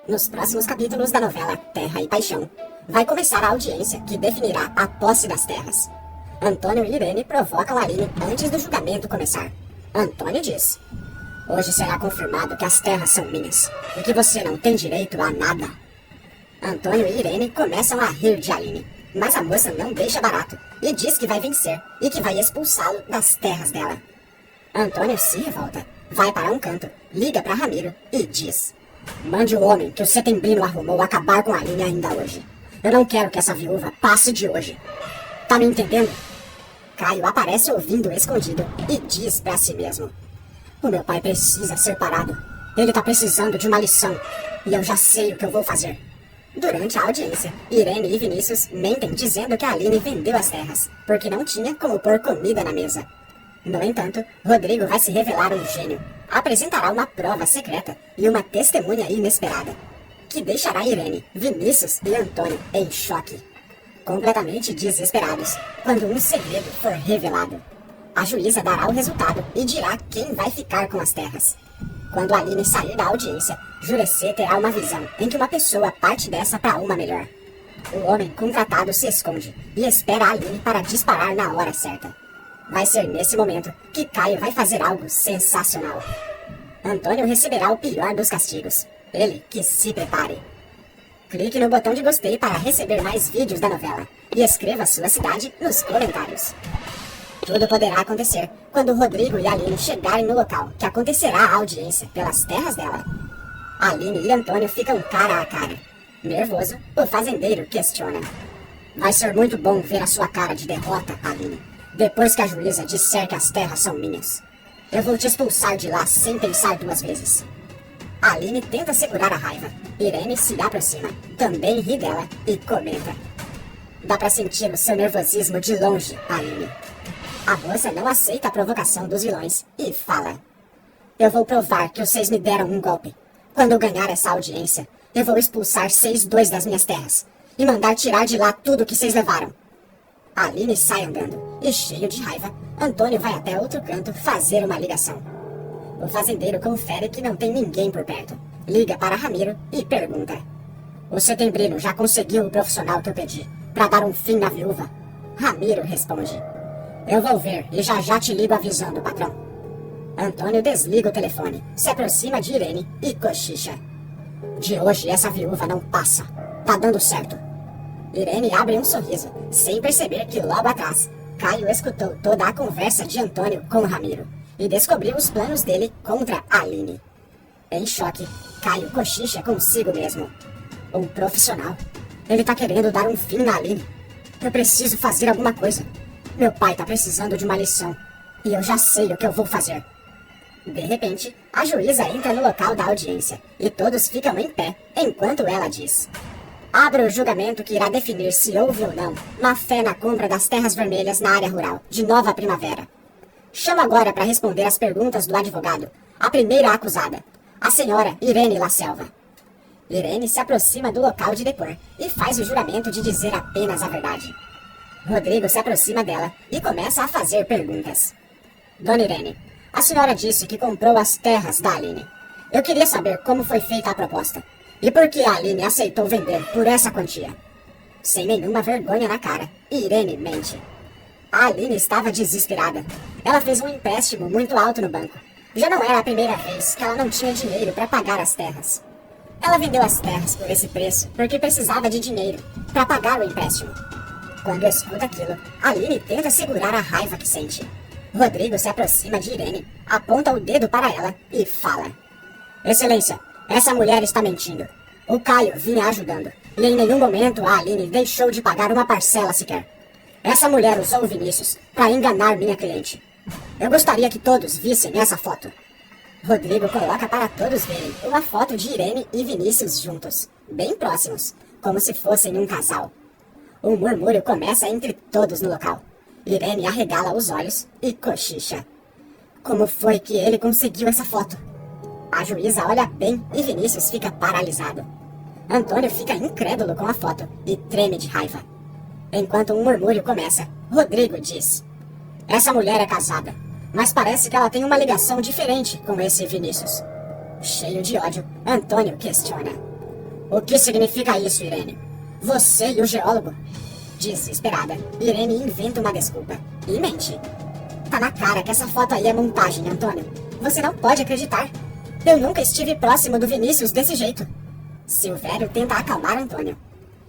Nos próximos capítulos da novela Terra e Paixão, vai começar a audiência que definirá a posse das terras. Antônio e Irene provocam Aline antes do julgamento começar. Antônio diz: "Hoje será confirmado que as terras são minhas e que você não tem direito a nada." Antônio e Irene começam a rir de Aline, mas a moça não deixa barato e diz que vai vencer e que vai expulsá-lo das terras dela. Antônio se revolta, vai para um canto, liga para Ramiro e diz: "Mande o homem que o setembrino arrumou acabar com a Aline ainda hoje. Eu não quero que essa viúva passe de hoje. Tá me entendendo?" Caio aparece ouvindo escondido e diz para si mesmo: "O meu pai precisa ser parado. Ele tá precisando de uma lição e eu já sei o que eu vou fazer." Durante a audiência, Irene e Vinícius mentem dizendo que a Aline vendeu as terras porque não tinha como pôr comida na mesa. No entanto, Rodrigo vai se revelar um gênio. Apresentará uma prova secreta e uma testemunha inesperada, que deixará Irene, Vinícius e Antônio em choque, completamente desesperados, quando um segredo for revelado. A juíza dará o resultado e dirá quem vai ficar com as terras. Quando Aline sair da audiência, Jurecê terá uma visão em que uma pessoa parte dessa para uma melhor. O homem contratado se esconde e espera a Aline para disparar na hora certa. Vai ser nesse momento que Caio vai fazer algo sensacional. Antônio receberá o pior dos castigos. Ele que se prepare. Clique no botão de gostei para receber mais vídeos da novela e escreva sua cidade nos comentários. Tudo poderá acontecer quando Rodrigo e Aline chegarem no local que acontecerá a audiência pelas terras dela. Aline e Antônio ficam cara a cara. Nervoso, o fazendeiro questiona: "Vai ser muito bom ver a sua cara de derrota, Aline, depois que a juíza disser que as terras são minhas. Eu vou te expulsar de lá sem pensar duas vezes." Aline tenta segurar a raiva. Irene se aproxima, também ri dela e comenta: "Dá pra sentir o seu nervosismo de longe, Aline." A moça não aceita a provocação dos vilões e fala: "Eu vou provar que vocês me deram um golpe. Quando eu ganhar essa audiência, eu vou expulsar vocês dois das minhas terras e mandar tirar de lá tudo que vocês levaram." Aline sai andando e, cheio de raiva, Antônio vai até outro canto fazer uma ligação. O fazendeiro confere que não tem ninguém por perto. Liga para Ramiro e pergunta: "O setembrino já conseguiu o profissional que eu pedi para dar um fim na viúva?" Ramiro responde: "Eu vou ver e já já te ligo avisando, patrão." Antônio desliga o telefone, se aproxima de Irene e cochicha: "De hoje essa viúva não passa. Tá dando certo." Irene abre um sorriso, sem perceber que logo atrás, Caio escutou toda a conversa de Antônio com Ramiro e descobriu os planos dele contra Aline. Em choque, Caio cochicha consigo mesmo: "Um profissional. Ele tá querendo dar um fim na Aline. Eu preciso fazer alguma coisa. Meu pai tá precisando de uma lição e eu já sei o que eu vou fazer." De repente, a juíza entra no local da audiência e todos ficam em pé enquanto ela diz: "Abra o julgamento que irá definir se houve ou não má-fé na compra das terras vermelhas na área rural de Nova Primavera. Chamo agora para responder as perguntas do advogado a primeira acusada, a senhora Irene La Selva." Irene se aproxima do local de depor e faz o juramento de dizer apenas a verdade. Rodrigo se aproxima dela e começa a fazer perguntas. "Dona Irene, a senhora disse que comprou as terras da Aline. Eu queria saber como foi feita a proposta e por que a Aline aceitou vender por essa quantia." Sem nenhuma vergonha na cara, Irene mente. A Aline estava desesperada. Ela fez um empréstimo muito alto no banco. Já não era a primeira vez que ela não tinha dinheiro para pagar as terras. Ela vendeu as terras por esse preço porque precisava de dinheiro para pagar o empréstimo. Quando escuta aquilo, Aline tenta segurar a raiva que sente. Rodrigo se aproxima de Irene, aponta o dedo para ela e fala: "Excelência, essa mulher está mentindo. O Caio vinha ajudando e em nenhum momento a Aline deixou de pagar uma parcela sequer. Essa mulher usou o Vinícius para enganar minha cliente. Eu gostaria que todos vissem essa foto." Rodrigo coloca para todos verem uma foto de Irene e Vinícius juntos, bem próximos, como se fossem um casal. Um murmúrio começa entre todos no local. Irene arregala os olhos e cochicha: "Como foi que ele conseguiu essa foto?" A juíza olha bem e Vinícius fica paralisado. Antônio fica incrédulo com a foto e treme de raiva. Enquanto um murmúrio começa, Rodrigo diz: "Essa mulher é casada, mas parece que ela tem uma ligação diferente com esse Vinícius." Cheio de ódio, Antônio questiona: O que significa isso, Irene? Você e o geólogo? Desesperada, Irene inventa uma desculpa. E mente. Tá na cara que essa foto aí é montagem, Antônio. Você não pode acreditar. Eu nunca estive próximo do Vinícius desse jeito. Silvério tenta acalmar Antônio.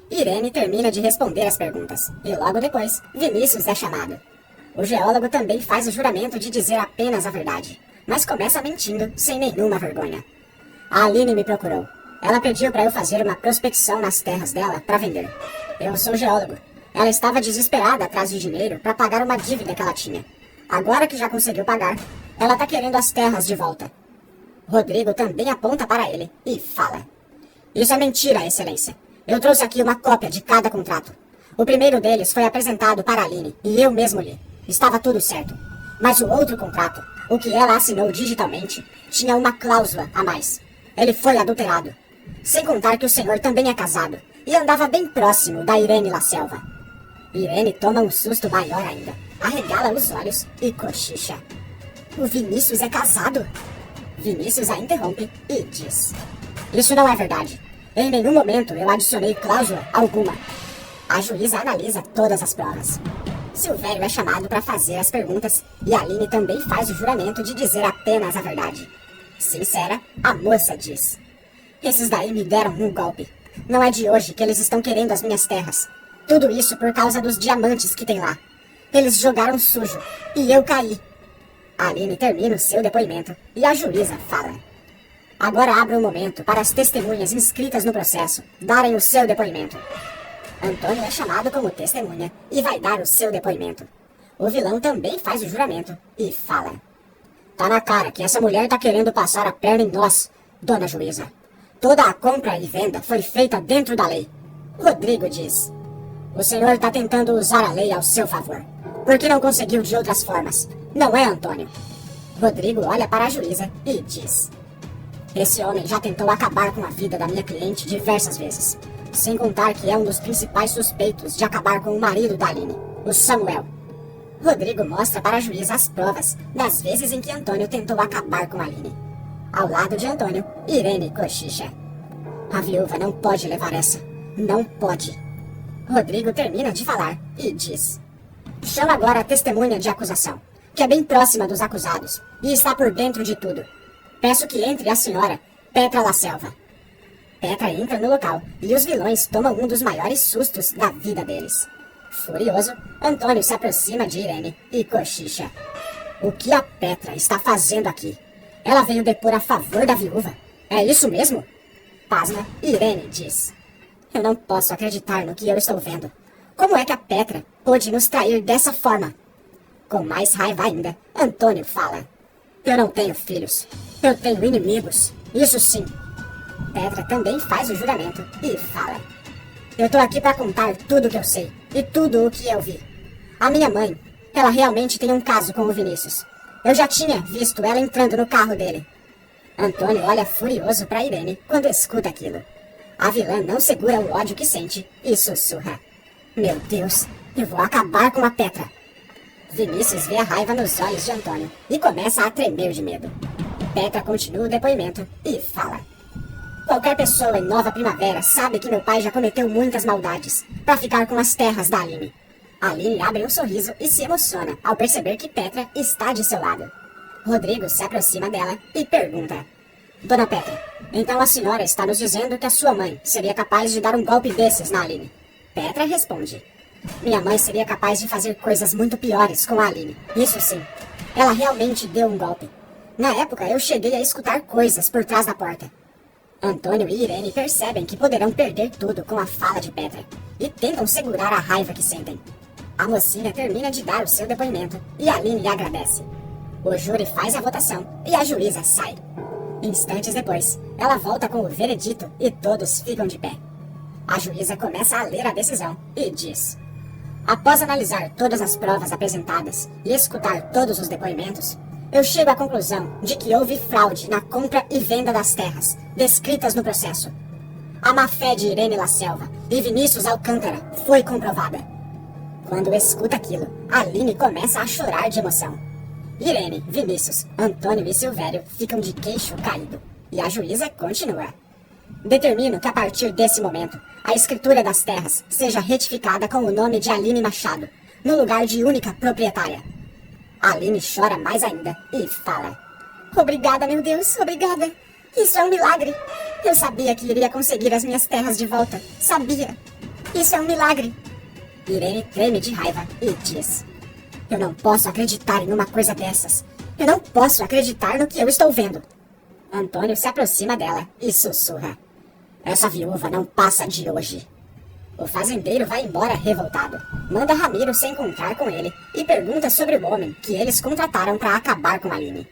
Irene termina de responder as perguntas. E logo depois, Vinícius é chamado. O geólogo também faz o juramento de dizer apenas a verdade. Mas começa mentindo, sem nenhuma vergonha. A Aline me procurou. Ela pediu para eu fazer uma prospecção nas terras dela para vender. Eu sou geólogo. Ela estava desesperada atrás de dinheiro para pagar uma dívida que ela tinha. Agora que já conseguiu pagar, ela tá querendo as terras de volta. Rodrigo também aponta para ele e fala. Isso é mentira, Excelência. Eu trouxe aqui uma cópia de cada contrato. O primeiro deles foi apresentado para a Aline e eu mesmo li. Estava tudo certo. Mas o outro contrato, o que ela assinou digitalmente, tinha uma cláusula a mais. Ele foi adulterado. Sem contar que o senhor também é casado e andava bem próximo da Irene La Selva. Irene toma um susto maior ainda, arregala os olhos e cochicha. O Vinícius é casado? Vinícius a interrompe e diz. Isso não é verdade. Em nenhum momento eu adicionei cláusula alguma. A juíza analisa todas as provas. Silvério é chamado para fazer as perguntas e Aline também faz o juramento de dizer apenas a verdade. Sincera, a moça diz. Esses daí me deram um golpe. Não é de hoje que eles estão querendo as minhas terras. Tudo isso por causa dos diamantes que tem lá. Eles jogaram sujo e eu caí. Aline termina o seu depoimento e a juíza fala. Agora abra um momento para as testemunhas inscritas no processo darem o seu depoimento. Antônio é chamado como testemunha e vai dar o seu depoimento. O vilão também faz o juramento e fala. Tá na cara que essa mulher tá querendo passar a perna em nós, dona juíza. Toda a compra e venda foi feita dentro da lei. Rodrigo diz. O senhor tá tentando usar a lei ao seu favor. Porque não conseguiu de outras formas. Não é, Antônio? Rodrigo olha para a juíza e diz. Esse homem já tentou acabar com a vida da minha cliente diversas vezes. Sem contar que é um dos principais suspeitos de acabar com o marido da Aline, o Samuel. Rodrigo mostra para a juíza as provas das vezes em que Antônio tentou acabar com a Aline. Ao lado de Antônio, Irene cochicha. A viúva não pode levar essa. Não pode. Rodrigo termina de falar e diz. Chama agora a testemunha de acusação, que é bem próxima dos acusados e está por dentro de tudo. Peço que entre a senhora Petra La Selva. Petra entra no local e os vilões tomam um dos maiores sustos da vida deles. Furioso, Antônio se aproxima de Irene e cochicha. O que a Petra está fazendo aqui? Ela veio depor a favor da viúva? É isso mesmo? Pasma, Irene diz. Eu não posso acreditar no que eu estou vendo. Como é que a Petra pôde nos trair dessa forma? Com mais raiva ainda, Antônio fala. Eu não tenho filhos. Eu tenho inimigos. Isso sim. Petra também faz o juramento e fala. Eu tô aqui para contar tudo o que eu sei e tudo o que eu vi. A minha mãe, ela realmente tem um caso com o Vinícius. Eu já tinha visto ela entrando no carro dele. Antônio olha furioso para Irene quando escuta aquilo. A vilã não segura o ódio que sente e sussurra. Meu Deus, eu vou acabar com a Petra. Vinícius vê a raiva nos olhos de Antônio e começa a tremer de medo. Petra continua o depoimento e fala. Qualquer pessoa em Nova Primavera sabe que meu pai já cometeu muitas maldades para ficar com as terras da Aline. Aline abre um sorriso e se emociona ao perceber que Petra está de seu lado. Rodrigo se aproxima dela e pergunta. Dona Petra, então a senhora está nos dizendo que a sua mãe seria capaz de dar um golpe desses na Aline? Petra responde. Minha mãe seria capaz de fazer coisas muito piores com a Aline. Isso sim. Ela realmente deu um golpe. Na época eu cheguei a escutar coisas por trás da porta. Antônio e Irene percebem que poderão perder tudo com a fala de Petra e tentam segurar a raiva que sentem. A mocinha termina de dar o seu depoimento e Aline lhe agradece. O júri faz a votação e a juíza sai. Instantes depois, ela volta com o veredito e todos ficam de pé. A juíza começa a ler a decisão e diz: após analisar todas as provas apresentadas e escutar todos os depoimentos, eu chego à conclusão de que houve fraude na compra e venda das terras, descritas no processo. A má-fé de Irene La Selva e Vinícius Alcântara foi comprovada. Quando escuta aquilo, Aline começa a chorar de emoção. Irene, Vinícius, Antônio e Silvério ficam de queixo caído. E a juíza continua. Determino que a partir desse momento, a escritura das terras seja retificada com o nome de Aline Machado, no lugar de única proprietária. Aline chora mais ainda e fala: Obrigada, meu Deus, obrigada. Isso é um milagre. Eu sabia que iria conseguir as minhas terras de volta. Sabia. Isso é um milagre. Irene treme de raiva e diz: Eu não posso acreditar em uma coisa dessas. Eu não posso acreditar no que eu estou vendo. Antônio se aproxima dela e sussurra: Essa viúva não passa de hoje. O fazendeiro vai embora revoltado. Manda Ramiro se encontrar com ele e pergunta sobre o homem que eles contrataram para acabar com Aline.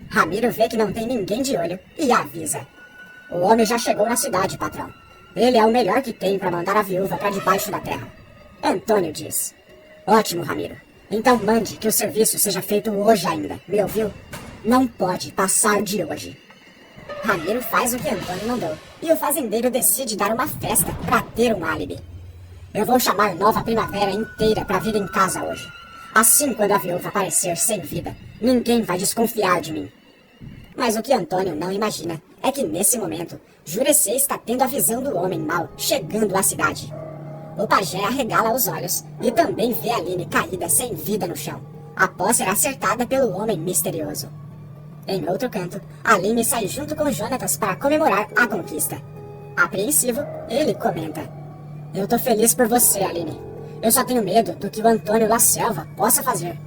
Ramiro vê que não tem ninguém de olho e avisa: O homem já chegou na cidade, patrão. Ele é o melhor que tem para mandar a viúva para debaixo da terra. Antônio diz: Ótimo, Ramiro. Então mande que o serviço seja feito hoje ainda, me ouviu? Não pode passar de hoje. Ramiro faz o que Antônio mandou e o fazendeiro decide dar uma festa para ter um álibi. Eu vou chamar Nova Primavera inteira para vir em casa hoje. Assim, quando a viúva aparecer sem vida, ninguém vai desconfiar de mim. Mas o que Antônio não imagina é que nesse momento, Jurecê está tendo a visão do homem mau chegando à cidade. O pajé arregala os olhos e também vê Aline caída sem vida no chão, após ser acertada pelo homem misterioso. Em outro canto, Aline sai junto com Jonatas para comemorar a conquista. Apreensivo, ele comenta: Eu tô feliz por você, Aline. Eu só tenho medo do que o Antônio La Selva possa fazer.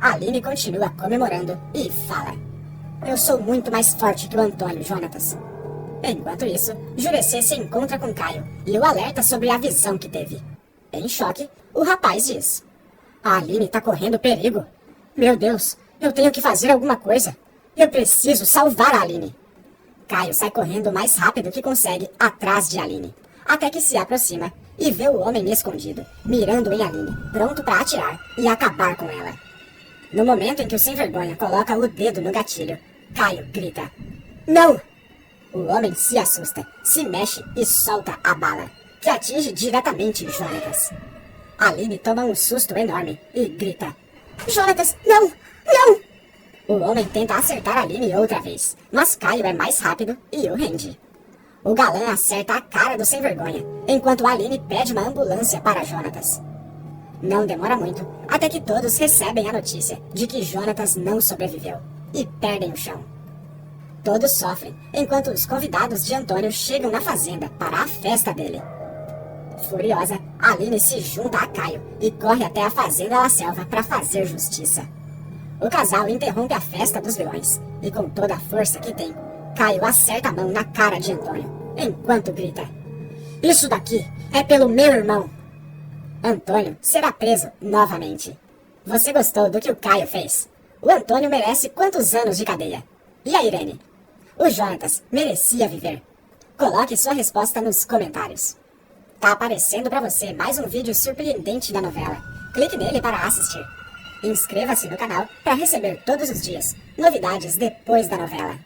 Aline continua comemorando e fala: Eu sou muito mais forte que o Antônio, Jonatas. Enquanto isso, Jurecê se encontra com Caio e o alerta sobre a visão que teve. Em choque, o rapaz diz: A Aline tá correndo perigo. Meu Deus, eu tenho que fazer alguma coisa. Eu preciso salvar a Aline. Caio sai correndo o mais rápido que consegue atrás de Aline, até que se aproxima e vê o homem escondido, mirando em Aline, pronto para atirar e acabar com ela. No momento em que o sem-vergonha coloca o dedo no gatilho, Caio grita: Não! O homem se assusta, se mexe e solta a bala, que atinge diretamente Jonatas. Aline toma um susto enorme e grita: Jonatas, não! Não! O homem tenta acertar Aline outra vez, mas Caio é mais rápido e o rende. O galã acerta a cara do sem-vergonha, enquanto Aline pede uma ambulância para Jonatas. Não demora muito, até que todos recebem a notícia de que Jonatas não sobreviveu e perdem o chão. Todos sofrem, enquanto os convidados de Antônio chegam na fazenda para a festa dele. Furiosa, Aline se junta a Caio e corre até a fazenda La Selva para fazer justiça. O casal interrompe a festa dos vilões e, com toda a força que tem, Caio acerta a mão na cara de Antônio, enquanto grita: Isso daqui é pelo meu irmão! Antônio será preso novamente. Você gostou do que o Caio fez? O Antônio merece quantos anos de cadeia? E a Irene? O Jonatas merecia viver? Coloque sua resposta nos comentários. Tá aparecendo para você mais um vídeo surpreendente da novela. Clique nele para assistir. Inscreva-se no canal para receber todos os dias novidades depois da novela.